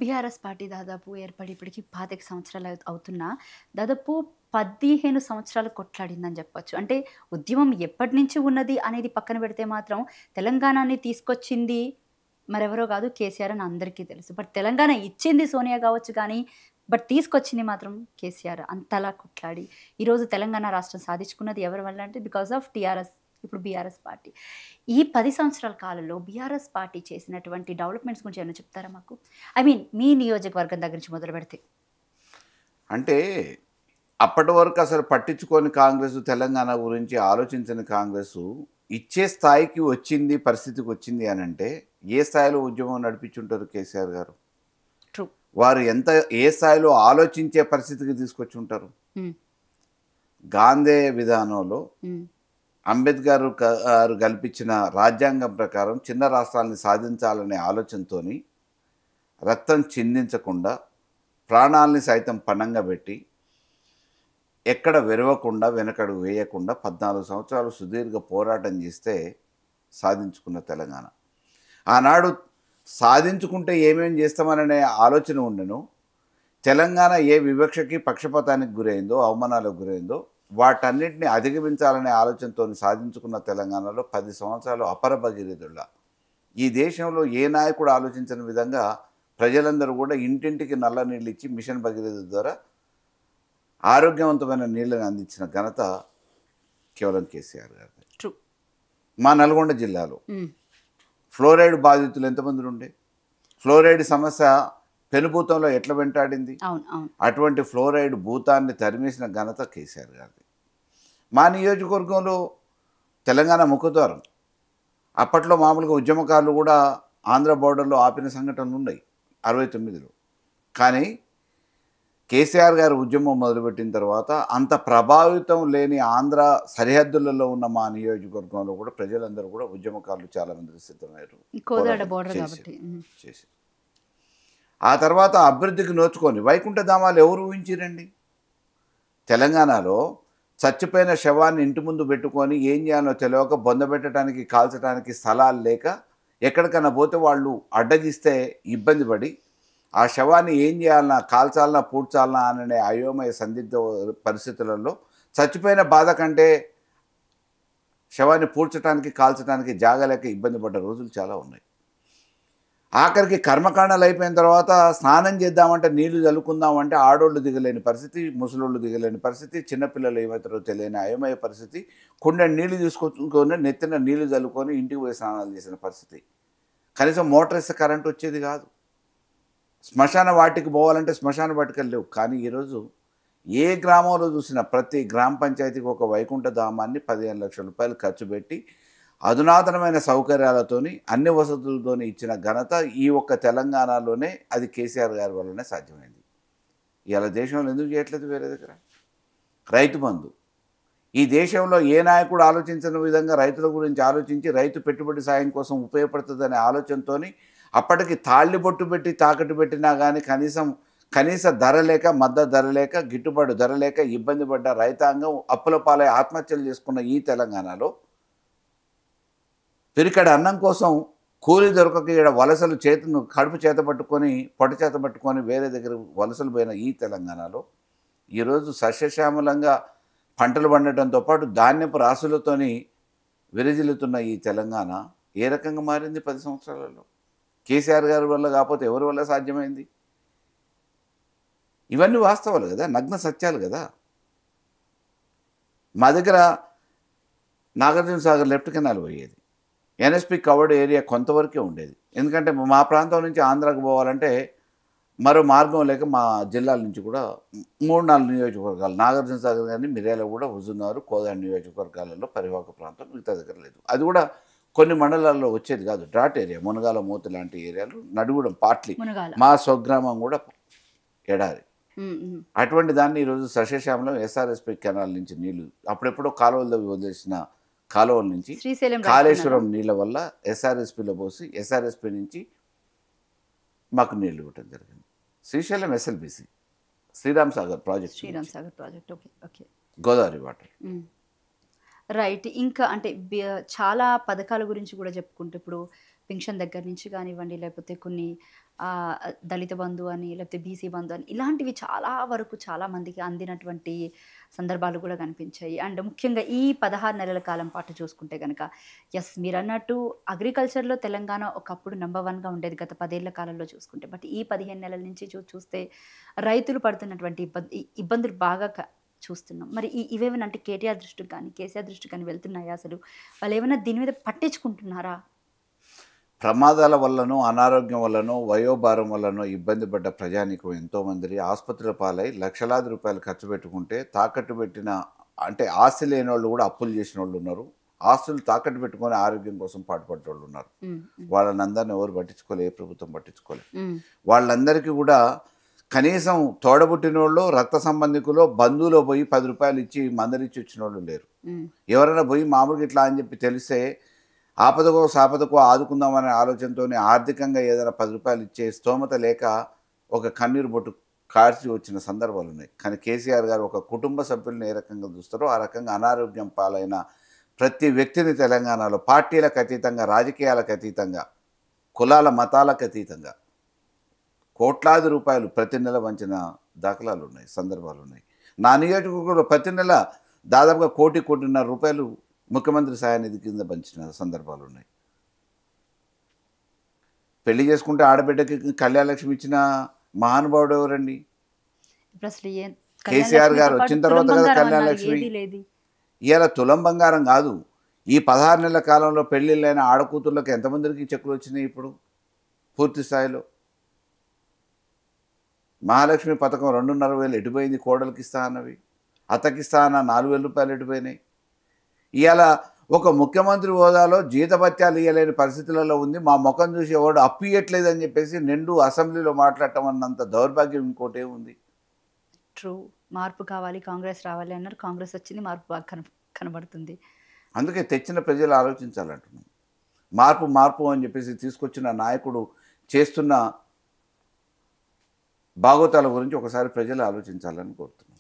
BRS party దాదాపు ఏర్పడి ఇప్పటికి 25 సంవత్సరాలు అవుతున్నా, దాదాపు 15 సంవత్సరాలు కొట్లాడిందని చెప్పొచ్చు. అంటే ఉద్యమం ఎప్పటినుంచి ఉన్నది అనేది పక్కన పెడితే మాత్రం తెలంగాణని తీసుకొచ్చింది మరెవరో కాదు కేసీఆర్ అని అందరికీ తెలుసు. బట్ తెలంగాణ ఇచ్చింది సోనియా కావచ్చు కానీ, బట్ తీసుకొచ్చింది మాత్రం కేసీఆర్. అంతలా కొట్లాడి ఈరోజు తెలంగాణ రాష్ట్రం సాధించుకున్నది ఎవరి వల్ల అంటే బికాస్ ఆఫ్ టీఆర్ఎస్, ఇప్పుడు బీఆర్ఎస్ పార్టీ. ఈ 10 సంవత్సరాల కాలంలో బీఆర్ఎస్ పార్టీ చేసినటువంటి డెవలప్‌మెంట్స్ గురించి ఏమైనా చెప్తారా మాకు? ఐ మీన్ మీ నియోజకవర్గం దగ్గర నుంచి మొదలుపెడితే. అంటే అప్పటి వరకు అసలు పట్టించుకోని కాంగ్రెస్, తెలంగాణ గురించి ఆలోచించని కాంగ్రెస్ ఇచ్చే స్థాయికి వచ్చింది, పరిస్థితికి వచ్చింది అనంటే ఏ స్థాయిలో ఉద్యమం నడిపించుంటారు కేసీఆర్ గారు? ట్రూ. వారు ఏ స్థాయిలో ఆలోచించే పరిస్థితికి తీసుకొచ్చి ఉంటారు? హ్మ్. గాంధేయ విధానంలో హ్మ్. అంబేద్కర్ గారు కల్పించిన రాజ్యాంగం ప్రకారం చిన్న రాష్ట్రాలని సాధించాలనే ఆలోచనతోని రక్తం చిందించకుండా ప్రాణాలని సైతం పణంగా పెట్టి ఎక్కడ విరవకుండా వెనకడుగు వేయకుండా 14 సంవత్సరాలు సుదీర్ఘ పోరాటం చేస్తే సాధించుకున్న తెలంగాణ. ఆనాడు సాధించుకుంటే ఏమేం చేస్తామననే ఆలోచన ఉండెను. తెలంగాణ ఏ వివక్షకి, పక్షపాతానికి గురైందో, అవమానాలకు గురైందో వాటన్నిటిని అధిగమించాలనే ఆలోచనతో సాధించుకున్న తెలంగాణలో 10 సంవత్సరాలు అపర భగీరథుల్లా ఈ దేశంలో ఏ నాయకుడు ఆలోచించని విధంగా ప్రజలందరూ కూడా ఇంటింటికి నల్ల నీళ్ళు ఇచ్చి మిషన్ భగీరథ ద్వారా ఆరోగ్యవంతమైన నీళ్ళని అందించిన ఘనత కేవలం కేసీఆర్ గారిది. ట్రూ. మా నల్గొండ జిల్లాలో హ్మ్. ఫ్లోరైడ్ బాధితులు ఎంతమంది ఉండే? ఫ్లోరైడ్ సమస్య పెనుభూతంలో ఎట్లా వెంటాడింది? అవును. అవును. అటువంటి ఫ్లోరైడ్ భూతాన్ని తరిమేసిన ఘనత కేసీఆర్ గారిది. మా నియోజకవర్గంలో తెలంగాణ ముఖద్వారం. అప్పట్లో మామూలుగా ఉద్యమకారులు కూడా ఆంధ్ర బోర్డర్లో ఆపిన సంఘటనలు ఉన్నాయి 69లో. కానీ కేసీఆర్ గారు ఉద్యమం మొదలుపెట్టిన తర్వాత అంత ప్రభావితం లేని ఆంధ్ర సరిహద్దులలో ఉన్న మా నియోజకవర్గంలో కూడా ప్రజలందరూ కూడా ఉద్యమకారులు చాలామంది సిద్ధమయ్యారు. కోదాడ బోర్డర్ కాబట్టి. చేసి ఆ తర్వాత అభివృద్ధికి నోచుకొని వైకుంఠధామాలు ఎవరు ఊహించిరండి? తెలంగాణలో చచ్చిపోయిన శవాన్ని ఇంటి ముందు పెట్టుకొని ఏం చేయాలో తెలియక బొందబెట్టడానికి, కాల్చడానికి స్థలాలు లేక ఎక్కడికన్నా పోతే వాళ్ళు అడ్డగిస్తే ఇబ్బంది పడి ఆ శవాన్ని ఏం చేయాలన్నా, కాల్చాలన్నా, పూడ్చాలన్నా అనే అయోమయ సందిగ్ధ పరిస్థితులలో చచ్చిపోయిన బాధ కంటే శవాన్ని పూడ్చడానికి, కాల్చడానికి జాగలేక ఇబ్బంది పడ్డ రోజులు చాలా ఉన్నాయి. ఆఖరికి కర్మకాండాలు అయిపోయిన తర్వాత స్నానం చేద్దామంటే నీళ్లు చల్లుకుందామంటే ఆడోళ్ళు దిగలేని పరిస్థితి, ముసలోళ్ళు దిగలేని పరిస్థితి, చిన్నపిల్లలు ఏమవుతారో తెలియని అయోమయ పరిస్థితి, కుండ నీళ్లు తీసుకొచ్చుకొని నెత్తిన నీళ్లు చల్లుకొని ఇంటికి పోయి స్నానాలు చేసిన పరిస్థితి. కనీసం మోటార్ ఇస్తే కరెంట్ వచ్చేది కాదు. శ్మశాన వాటికి పోవాలంటే శ్మశాన వాటికలు లేవు. కానీ ఈరోజు ఏ గ్రామంలో చూసినా ప్రతి గ్రామ పంచాయతీకి ఒక వైకుంఠ ధామాన్ని 15 లక్షల రూపాయలు ఖర్చు పెట్టి అధునాతనమైన సౌకర్యాలతోని అన్ని వసతులతోని ఇచ్చిన ఘనత ఈ ఒక్క తెలంగాణలోనే అది కేసీఆర్ గారి వల్లనే సాధ్యమైంది. ఇవాళ దేశంలో ఎందుకు చేయట్లేదు వేరే దగ్గర? రైతు బంధు. ఈ దేశంలో ఏ నాయకుడు ఆలోచించిన విధంగా రైతుల గురించి ఆలోచించి రైతు పెట్టుబడి సాయం కోసం ఉపయోగపడుతుందనే ఆలోచనతోని అప్పటికి తాళ్ళిబొట్టు పెట్టి తాకట్టు పెట్టినా కానీ కనీస ధర లేక, మద్దతు ధర లేక, గిట్టుబాటు ధర లేక ఇబ్బంది పడ్డ రైతాంగం అప్పుల పాలై ఆత్మహత్యలు చేసుకున్న ఈ తెలంగాణలో పిరికడ అన్నం కోసం కూలి దొరకక ఇక్కడ వలసలు కడుపు చేత పట్టుకొని, పొట్ట చేత పట్టుకొని వేరే దగ్గర వలసలు పోయిన ఈ తెలంగాణలో ఈరోజు సస్యశ్యామలంగా పంటలు పండటంతో పాటు ధాన్యపు రాసులతోని విరజిల్లుతున్న ఈ తెలంగాణ ఏ రకంగా మారింది 10 సంవత్సరాలలో? కేసీఆర్ గారి వల్ల కాకపోతే ఎవరి వల్ల సాధ్యమైంది? ఇవన్నీ వాస్తవాలు కదా, నగ్న సత్యాలు కదా. మా దగ్గర నాగార్జున సాగర్ లెఫ్ట్ కెనాల్ పోయేది. ఎన్ఎస్పి కవర్డ్ ఏరియా కొంతవరకే ఉండేది. ఎందుకంటే మా ప్రాంతం నుంచి ఆంధ్రాకు పోవాలంటే మరో మార్గం లేక మా జిల్లాల నుంచి కూడా 3-4 నియోజకవర్గాలు, నాగార్జున సాగర్ కానీ, మిర్యాలగూడ, హుజూర్నగర్, కోదాడ నియోజకవర్గాలలో పరివాహక ప్రాంతం, మిగతా దగ్గర లేదు. అది కూడా కొన్ని మండలాల్లో వచ్చేది కాదు. డ్రాట్ ఏరియా, మునగాల, మూత లాంటి ఏరియాలు, నడుగుడం, పాట్లి, మా స్వగ్రామం కూడా ఎడారి. అటువంటి దాన్ని ఈరోజు సస్యశ్యామలం ఎస్ఆర్ఎస్పి కెనాల్ నుంచి నీళ్లు అప్పుడెప్పుడో కాలువల్లో వదిలేసిన కాలువల నుంచి కాళేశ్వరం నీళ్ళ వల్ల ఎస్ఆర్ఎస్పిలో పోసి ఎస్ఆర్ఎస్పి నుంచి మాకు నీళ్లు ఇవ్వటం జరిగింది. Srisailam SLBC, Sriram Sagar project, Godavari water. Right. ఇంకా అంటే చాలా పథకాల గురించి కూడా చెప్పుకుంటే ఇప్పుడు పెన్షన్ దగ్గర నుంచి కానివ్వండి, లేకపోతే కొన్ని దళిత బంధు అని, లేకపోతే బీసీ బంధు అని, ఇలాంటివి చాలా వరకు చాలా మందికి అందినటువంటి సందర్భాలు కూడా కనిపించాయి. అండ్ ముఖ్యంగా ఈ 16 నెలల కాలం పాటు చూసుకుంటే గనక, యెస్, మీరన్నట్టు అగ్రికల్చర్‌లో తెలంగాణ ఒకప్పుడు నంబర్ 1గా ఉండేది గత 10 ఏళ్ల కాలంలో చూసుకుంటే. బట్ ఈ 15 నెలల నుంచి చూస్తే రైతులు పడుతున్నటువంటి ఇబ్బందులు బాగా చూస్తున్నాం. మరి ఇవేమైనా అంటే కేటీఆర్ దృష్టికి గాని, కేసీఆర్ దృష్టికి గాని వెళ్తున్నాయా అసలు? వాళ్ళేమైనా దీని మీద పట్టించుకుంటున్నారా? ప్రమాదాల వల్లనో, అనారోగ్యం వల్లనో, వయోభారం వల్లనో ఇబ్బంది పడ్డ ప్రజానీకం ఎంతోమంది ఆసుపత్రుల పాలై లక్షలాది రూపాయలు ఖర్చు పెట్టుకుంటే తాకట్టు పెట్టిన అంటే ఆస్తి లేనోళ్ళు కూడా అప్పులు చేసినోళ్ళు ఉన్నారు. ఆస్తులు తాకట్టు పెట్టుకొని ఆరోగ్యం కోసం పాటుపడ్డోళ్ళు ఉన్నారు. వాళ్ళనందరిని ఎవరు పట్టించుకోలే, ఏ ప్రభుత్వం పట్టించుకోలే. వాళ్ళందరికీ కూడా కనీసం తోడబుట్టినోళ్ళు, రక్త సంబంధికులు, బంధువులో పోయి 10 రూపాయలు ఇచ్చి మందలిచ్చి వచ్చిన వాళ్ళు లేరు. ఎవరైనా పోయి మామూలుగా ఇట్లా అని చెప్పి తెలిస్తే ఆపదకో సాపదకో ఆదుకుందామనే ఆలోచనతో ఆర్థికంగా ఏదైనా 10 రూపాయలు ఇచ్చే స్తోమత లేక ఒక కన్నీరు బొట్టు కార్చి వచ్చిన సందర్భాలు ఉన్నాయి. కానీ కేసీఆర్ గారు ఒక కుటుంబ సభ్యులను ఏ రకంగా చూస్తారో ఆ రకంగా అనారోగ్యం పాలైన ప్రతి వ్యక్తిని తెలంగాణలో పార్టీలకు అతీతంగా, రాజకీయాలకు అతీతంగా, కులాల మతాలకు అతీతంగా కోట్లాది రూపాయలు ప్రతి నెల వంచిన దాఖలాలు ఉన్నాయి, సందర్భాలు ఉన్నాయి. నా నియోజకవర్గంలో ప్రతి నెల దాదాపుగా కోటిన్నర రూపాయలు ముఖ్యమంత్రి సహాయనిధి కింద పంచిన సందర్భాలు ఉన్నాయి. పెళ్లి చేసుకుంటే ఆడబిడ్డకి కళ్యాణలక్ష్మి ఇచ్చిన మహానుభావుడు ఎవరండి? కేసీఆర్ గారు వచ్చిన తర్వాత కదా కళ్యాణలక్ష్మి. ఇవాళ తులం బంగారం కాదు, ఈ 16 నెలల కాలంలో పెళ్లిళ్ళైన ఆడకూతుర్లకు ఎంతమందికి చెక్కులు వచ్చినాయి ఇప్పుడు పూర్తి స్థాయిలో? మహాలక్ష్మి పథకం 2,500 ఎటుపోయింది? కోడలికి ఇస్తా అన్నవి, అత్తకిస్తా అన్న 4,000 రూపాయలు ఎటుపోయినాయి? ఇవాళ ఒక ముఖ్యమంత్రి హోదాలో జీతభత్యాలు ఇవ్వలేని పరిస్థితులలో ఉంది. మా ముఖం చూసి ఎవడు అప్పు ఇవ్వట్లేదని చెప్పేసి నిండు అసెంబ్లీలో మాట్లాడటం అన్నంత దౌర్భాగ్యం ఇంకోటే ఉంది. ట్రూ. మార్పు కావాలి, కాంగ్రెస్ రావాలి అన్నారు. కాంగ్రెస్ వచ్చింది, మార్పు బాగా కనబడుతుంది. అందుకే తెచ్చిన ప్రజలు ఆలోచించాలంటున్నాం. మార్పు అని చెప్పేసి తీసుకొచ్చిన నాయకుడు చేస్తున్న భాగోతాల గురించి ఒకసారి ప్రజలు ఆలోచించాలని కోరుతున్నాం.